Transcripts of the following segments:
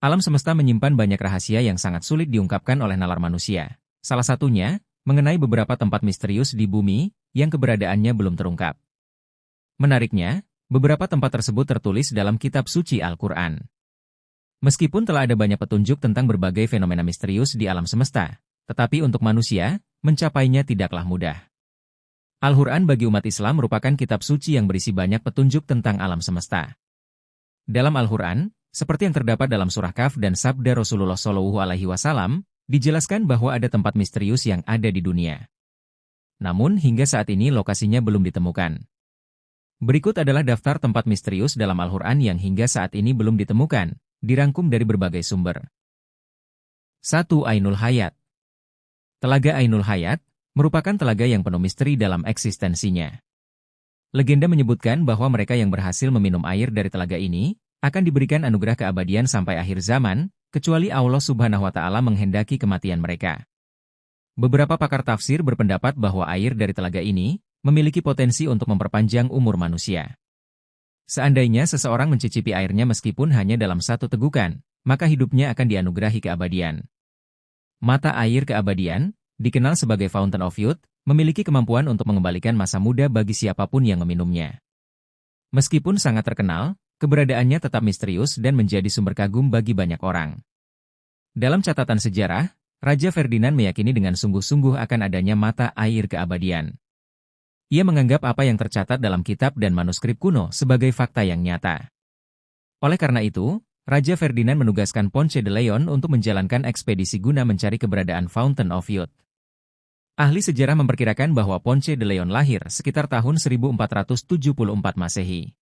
Alam semesta menyimpan banyak rahasia yang sangat sulit diungkapkan oleh nalar manusia. Salah satunya, mengenai beberapa tempat misterius di bumi, yang keberadaannya belum terungkap. Menariknya, beberapa tempat tersebut tertulis dalam kitab suci Al-Quran. Meskipun telah ada banyak petunjuk tentang berbagai fenomena misterius di alam semesta, tetapi untuk manusia, mencapainya tidaklah mudah. Al-Quran bagi umat Islam merupakan kitab suci yang berisi banyak petunjuk tentang alam semesta. Dalam Al-Quran, seperti yang terdapat dalam surah Kahf dan sabda Rasulullah SAW, dijelaskan bahwa ada tempat misterius yang ada di dunia. Namun hingga saat ini lokasinya belum ditemukan. Berikut adalah daftar tempat misterius dalam Al-Quran yang hingga saat ini belum ditemukan, dirangkum dari berbagai sumber. 1. Ainul Hayat. Telaga Ainul Hayat merupakan telaga yang penuh misteri dalam eksistensinya. Legenda menyebutkan bahwa mereka yang berhasil meminum air dari telaga ini akan diberikan anugerah keabadian sampai akhir zaman, kecuali Allah Subhanahu wa Ta'ala menghendaki kematian mereka. Beberapa pakar tafsir berpendapat bahwa air dari telaga ini memiliki potensi untuk memperpanjang umur manusia. Seandainya seseorang mencicipi airnya meskipun hanya dalam satu tegukan, maka hidupnya akan dianugerahi keabadian. Mata air keabadian, dikenal sebagai Fountain of Youth, memiliki kemampuan untuk mengembalikan masa muda bagi siapapun yang meminumnya. Meskipun sangat terkenal, keberadaannya tetap misterius dan menjadi sumber kagum bagi banyak orang. Dalam catatan sejarah, Raja Ferdinand meyakini dengan sungguh-sungguh akan adanya mata air keabadian. Ia menganggap apa yang tercatat dalam kitab dan manuskrip kuno sebagai fakta yang nyata. Oleh karena itu, Raja Ferdinand menugaskan Ponce de Leon untuk menjalankan ekspedisi guna mencari keberadaan Fountain of Youth. Ahli sejarah memperkirakan bahwa Ponce de Leon lahir sekitar tahun 1474 Masehi.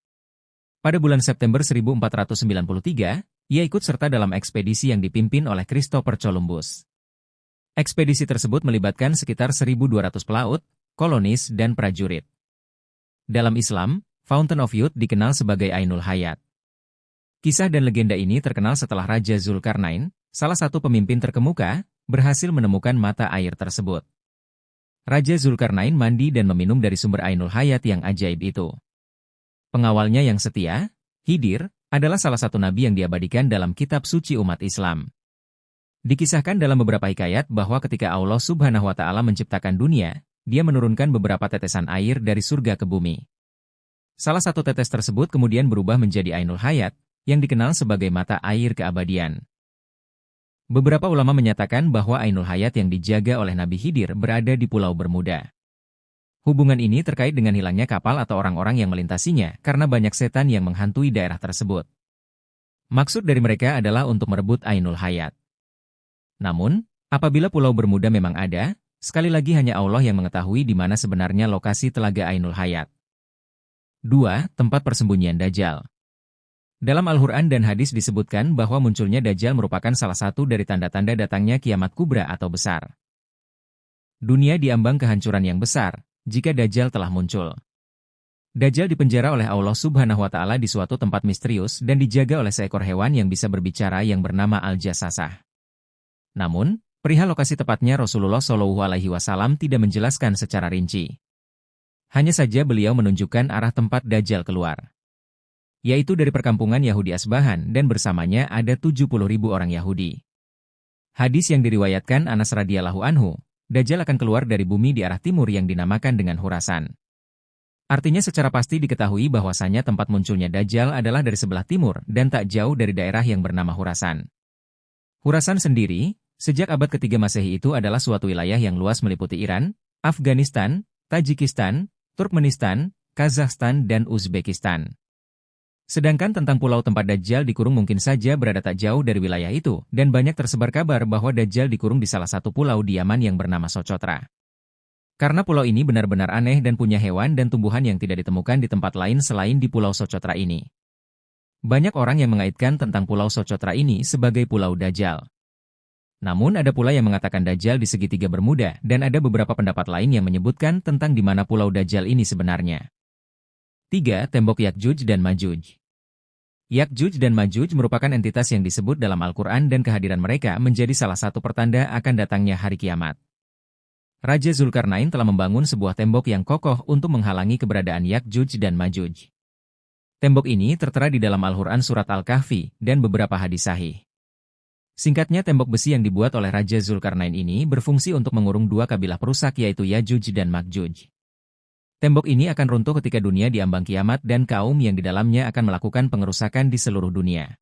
Pada bulan September 1493, ia ikut serta dalam ekspedisi yang dipimpin oleh Christopher Columbus. Ekspedisi tersebut melibatkan sekitar 1.200 pelaut, kolonis, dan prajurit. Dalam Islam, Fountain of Youth dikenal sebagai Ainul Hayat. Kisah dan legenda ini terkenal setelah Raja Zulkarnain, salah satu pemimpin terkemuka, berhasil menemukan mata air tersebut. Raja Zulkarnain mandi dan meminum dari sumber Ainul Hayat yang ajaib itu. Pengawalnya yang setia, Khidir, adalah salah satu nabi yang diabadikan dalam kitab suci umat Islam. Dikisahkan dalam beberapa hikayat bahwa ketika Allah Subhanahu wa Ta'ala menciptakan dunia, Dia menurunkan beberapa tetesan air dari surga ke bumi. Salah satu tetes tersebut kemudian berubah menjadi Ainul Hayat, yang dikenal sebagai mata air keabadian. Beberapa ulama menyatakan bahwa Ainul Hayat yang dijaga oleh Nabi Khidir berada di Pulau Bermuda. Hubungan ini terkait dengan hilangnya kapal atau orang-orang yang melintasinya karena banyak setan yang menghantui daerah tersebut. Maksud dari mereka adalah untuk merebut Ainul Hayat. Namun, apabila Pulau Bermuda memang ada, sekali lagi hanya Allah yang mengetahui di mana sebenarnya lokasi telaga Ainul Hayat. 2. Tempat persembunyian Dajjal. Dalam Al-Quran dan hadis disebutkan bahwa munculnya Dajjal merupakan salah satu dari tanda-tanda datangnya kiamat kubra atau besar. Dunia diambang kehancuran yang besar jika Dajjal telah muncul. Dajjal dipenjara oleh Allah Subhanahu wa Ta'ala di suatu tempat misterius dan dijaga oleh seekor hewan yang bisa berbicara yang bernama Al-Jassasah. Namun, perihal lokasi tepatnya Rasulullah SAW tidak menjelaskan secara rinci. Hanya saja beliau menunjukkan arah tempat Dajjal keluar, yaitu dari perkampungan Yahudi Asbahan dan bersamanya ada 70.000 orang Yahudi. Hadis yang diriwayatkan Anas radhiyallahu anhu, Dajjal akan keluar dari bumi di arah timur yang dinamakan dengan Khurasan. Artinya secara pasti diketahui bahwasanya tempat munculnya Dajjal adalah dari sebelah timur dan tak jauh dari daerah yang bernama Khurasan. Khurasan sendiri, sejak abad ketiga Masehi itu adalah suatu wilayah yang luas meliputi Iran, Afghanistan, Tajikistan, Turkmenistan, Kazakhstan, dan Uzbekistan. Sedangkan tentang pulau tempat Dajjal dikurung mungkin saja berada tak jauh dari wilayah itu, dan banyak tersebar kabar bahwa Dajjal dikurung di salah satu pulau di Yaman yang bernama Socotra. Karena pulau ini benar-benar aneh dan punya hewan dan tumbuhan yang tidak ditemukan di tempat lain selain di Pulau Socotra ini. Banyak orang yang mengaitkan tentang Pulau Socotra ini sebagai Pulau Dajjal. Namun ada pula yang mengatakan Dajjal di segitiga Bermuda, dan ada beberapa pendapat lain yang menyebutkan tentang di mana Pulau Dajjal ini sebenarnya. 3. Tembok Yakjuj dan Majuj. Yakjuj dan Majuj merupakan entitas yang disebut dalam Al-Quran dan kehadiran mereka menjadi salah satu pertanda akan datangnya hari kiamat. Raja Zulkarnain telah membangun sebuah tembok yang kokoh untuk menghalangi keberadaan Yakjuj dan Majuj. Tembok ini tertera di dalam Al-Quran surat Al-Kahfi dan beberapa hadis sahih. Singkatnya, tembok besi yang dibuat oleh Raja Zulkarnain ini berfungsi untuk mengurung dua kabilah perusak yaitu Yajuj dan Makjuj. Tembok ini akan runtuh ketika dunia diambang kiamat dan kaum yang di dalamnya akan melakukan pengerusakan di seluruh dunia.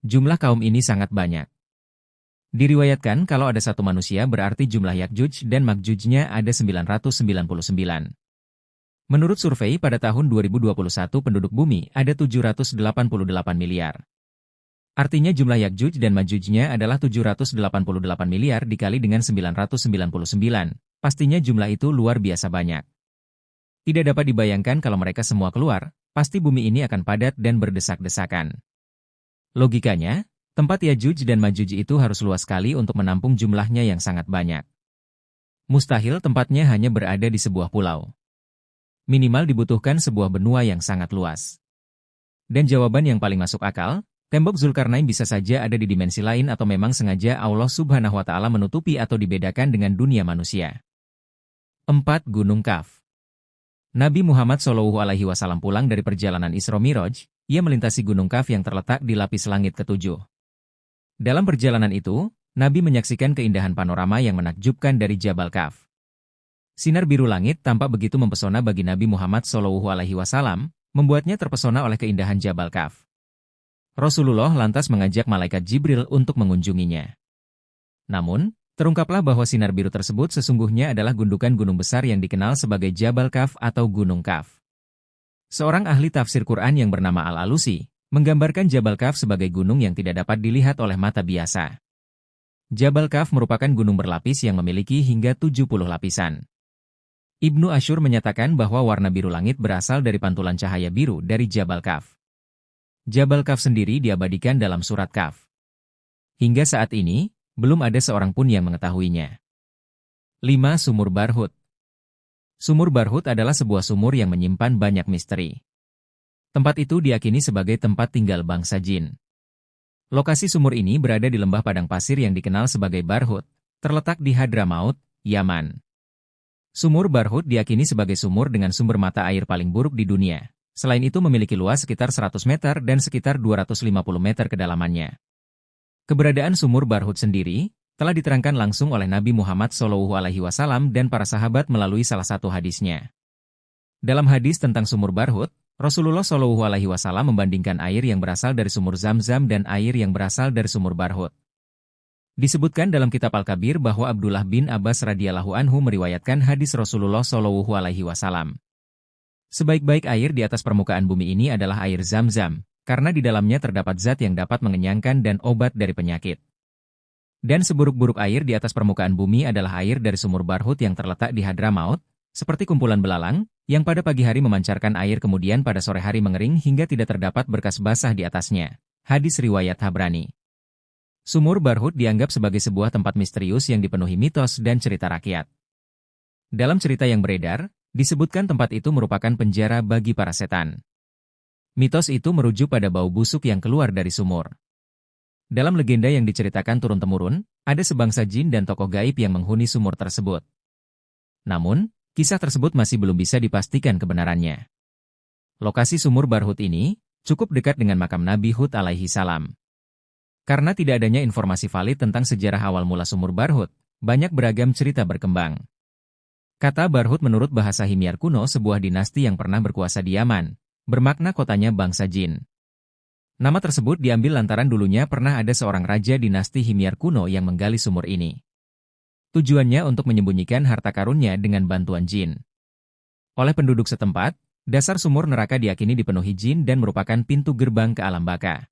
Jumlah kaum ini sangat banyak. Diriwayatkan kalau ada satu manusia berarti jumlah Yajuj dan Makjujnya ada 999. Menurut survei pada tahun 2021 penduduk bumi ada 788 miliar. Artinya jumlah Yajuj dan Majujnya adalah 788 miliar dikali dengan 999. Pastinya jumlah itu luar biasa banyak. Tidak dapat dibayangkan kalau mereka semua keluar, pasti bumi ini akan padat dan berdesak-desakan. Logikanya, tempat Yajuj dan Majuj itu harus luas sekali untuk menampung jumlahnya yang sangat banyak. Mustahil tempatnya hanya berada di sebuah pulau. Minimal dibutuhkan sebuah benua yang sangat luas. Dan jawaban yang paling masuk akal, tembok Zulkarnain bisa saja ada di dimensi lain atau memang sengaja Allah Subhanahu wa Ta'ala menutupi atau dibedakan dengan dunia manusia. 4. Gunung Kaf. Nabi Muhammad SAW pulang dari perjalanan Isra Miraj, ia melintasi Gunung Kaf yang terletak di lapis langit ketujuh. Dalam perjalanan itu, Nabi menyaksikan keindahan panorama yang menakjubkan dari Jabal Kaf. Sinar biru langit tampak begitu mempesona bagi Nabi Muhammad SAW, membuatnya terpesona oleh keindahan Jabal Kaf. Rasulullah lantas mengajak malaikat Jibril untuk mengunjunginya. Namun, terungkaplah bahwa sinar biru tersebut sesungguhnya adalah gundukan gunung besar yang dikenal sebagai Jabal Kaf atau Gunung Kaf. Seorang ahli tafsir Quran yang bernama Al-Alusi, menggambarkan Jabal Kaf sebagai gunung yang tidak dapat dilihat oleh mata biasa. Jabal Kaf merupakan gunung berlapis yang memiliki hingga 70 lapisan. Ibnu Asyur menyatakan bahwa warna biru langit berasal dari pantulan cahaya biru dari Jabal Kaf. Jabal Kaf sendiri diabadikan dalam surat Kaf. Hingga saat ini, belum ada seorang pun yang mengetahuinya. 5. Sumur Barhut. Sumur Barhut adalah sebuah sumur yang menyimpan banyak misteri. Tempat itu diyakini sebagai tempat tinggal bangsa jin. Lokasi sumur ini berada di lembah padang pasir yang dikenal sebagai Barhut, terletak di Hadramaut, Yaman. Sumur Barhut diyakini sebagai sumur dengan sumber mata air paling buruk di dunia. Selain itu memiliki luas sekitar 100 meter dan sekitar 250 meter kedalamannya. Keberadaan sumur Barhut sendiri telah diterangkan langsung oleh Nabi Muhammad SAW dan para sahabat melalui salah satu hadisnya. Dalam hadis tentang sumur Barhut, Rasulullah SAW membandingkan air yang berasal dari sumur Zam-Zam dan air yang berasal dari sumur Barhut. Disebutkan dalam kitab Al-Kabir bahwa Abdullah bin Abbas radhiyallahu anhu meriwayatkan hadis Rasulullah SAW. Sebaik-baik air di atas permukaan bumi ini adalah air Zam-Zam, karena di dalamnya terdapat zat yang dapat mengenyangkan dan obat dari penyakit. Dan seburuk-buruk air di atas permukaan bumi adalah air dari sumur Barhut yang terletak di Hadramaut, seperti kumpulan belalang, yang pada pagi hari memancarkan air kemudian pada sore hari mengering hingga tidak terdapat berkas basah di atasnya. Hadis riwayat Tabrani. Sumur Barhut dianggap sebagai sebuah tempat misterius yang dipenuhi mitos dan cerita rakyat. Dalam cerita yang beredar, disebutkan tempat itu merupakan penjara bagi para setan. Mitos itu merujuk pada bau busuk yang keluar dari sumur. Dalam legenda yang diceritakan turun-temurun, ada sebangsa jin dan tokoh gaib yang menghuni sumur tersebut. Namun, kisah tersebut masih belum bisa dipastikan kebenarannya. Lokasi sumur Barhut ini cukup dekat dengan makam Nabi Hud alaihi salam. Karena tidak adanya informasi valid tentang sejarah awal mula sumur Barhut, banyak beragam cerita berkembang. Kata Barhut menurut bahasa Himyar kuno sebuah dinasti yang pernah berkuasa di Yaman, bermakna kotanya bangsa jin. Nama tersebut diambil lantaran dulunya pernah ada seorang raja dinasti Himyar kuno yang menggali sumur ini. Tujuannya untuk menyembunyikan harta karunnya dengan bantuan jin. Oleh penduduk setempat, dasar sumur neraka diyakini dipenuhi jin dan merupakan pintu gerbang ke alam baka.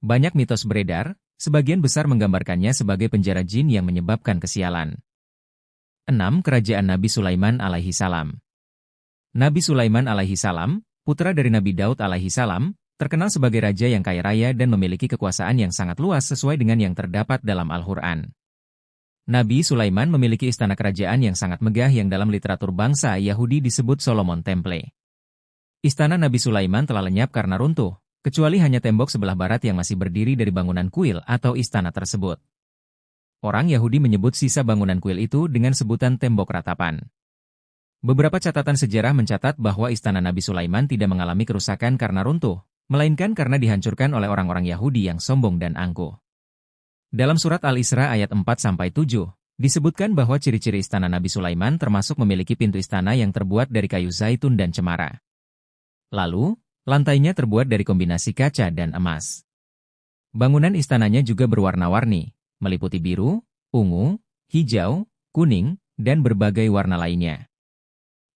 Banyak mitos beredar, sebagian besar menggambarkannya sebagai penjara jin yang menyebabkan kesialan. 6. Kerajaan Nabi Sulaiman alaihi salam. Nabi Sulaiman alaihi salam, putra dari Nabi Daud alaihi salam, terkenal sebagai raja yang kaya raya dan memiliki kekuasaan yang sangat luas sesuai dengan yang terdapat dalam Al-Quran. Nabi Sulaiman memiliki istana kerajaan yang sangat megah yang dalam literatur bangsa Yahudi disebut Solomon Temple. Istana Nabi Sulaiman telah lenyap karena runtuh, kecuali hanya tembok sebelah barat yang masih berdiri dari bangunan kuil atau istana tersebut. Orang Yahudi menyebut sisa bangunan kuil itu dengan sebutan tembok ratapan. Beberapa catatan sejarah mencatat bahwa istana Nabi Sulaiman tidak mengalami kerusakan karena runtuh, melainkan karena dihancurkan oleh orang-orang Yahudi yang sombong dan angkuh. Dalam surat Al-Isra ayat 4-7, disebutkan bahwa ciri-ciri istana Nabi Sulaiman termasuk memiliki pintu istana yang terbuat dari kayu zaitun dan cemara. Lalu, lantainya terbuat dari kombinasi kaca dan emas. Bangunan istananya juga berwarna-warni, meliputi biru, ungu, hijau, kuning, dan berbagai warna lainnya.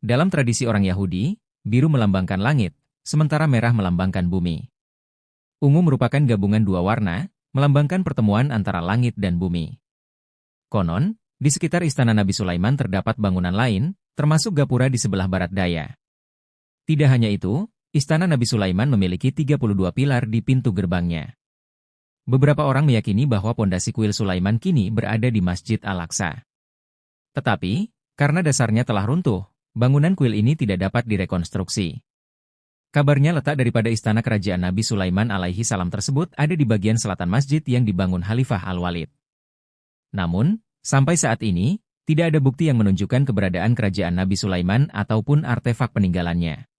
Dalam tradisi orang Yahudi, biru melambangkan langit, sementara merah melambangkan bumi. Ungu merupakan gabungan dua warna, melambangkan pertemuan antara langit dan bumi. Konon, di sekitar istana Nabi Sulaiman terdapat bangunan lain, termasuk gapura di sebelah barat daya. Tidak hanya itu, istana Nabi Sulaiman memiliki 32 pilar di pintu gerbangnya. Beberapa orang meyakini bahwa pondasi kuil Sulaiman kini berada di Masjid Al-Aqsa. Tetapi, karena dasarnya telah runtuh, bangunan kuil ini tidak dapat direkonstruksi. Kabarnya letak daripada istana kerajaan Nabi Sulaiman alaihi salam tersebut ada di bagian selatan masjid yang dibangun Khalifah Al-Walid. Namun, sampai saat ini, tidak ada bukti yang menunjukkan keberadaan kerajaan Nabi Sulaiman ataupun artefak peninggalannya.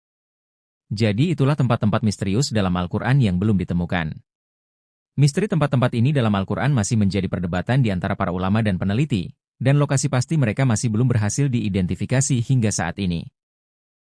Jadi itulah tempat-tempat misterius dalam Al-Quran yang belum ditemukan. Misteri tempat-tempat ini dalam Al-Quran masih menjadi perdebatan di antara para ulama dan peneliti, dan lokasi pasti mereka masih belum berhasil diidentifikasi hingga saat ini.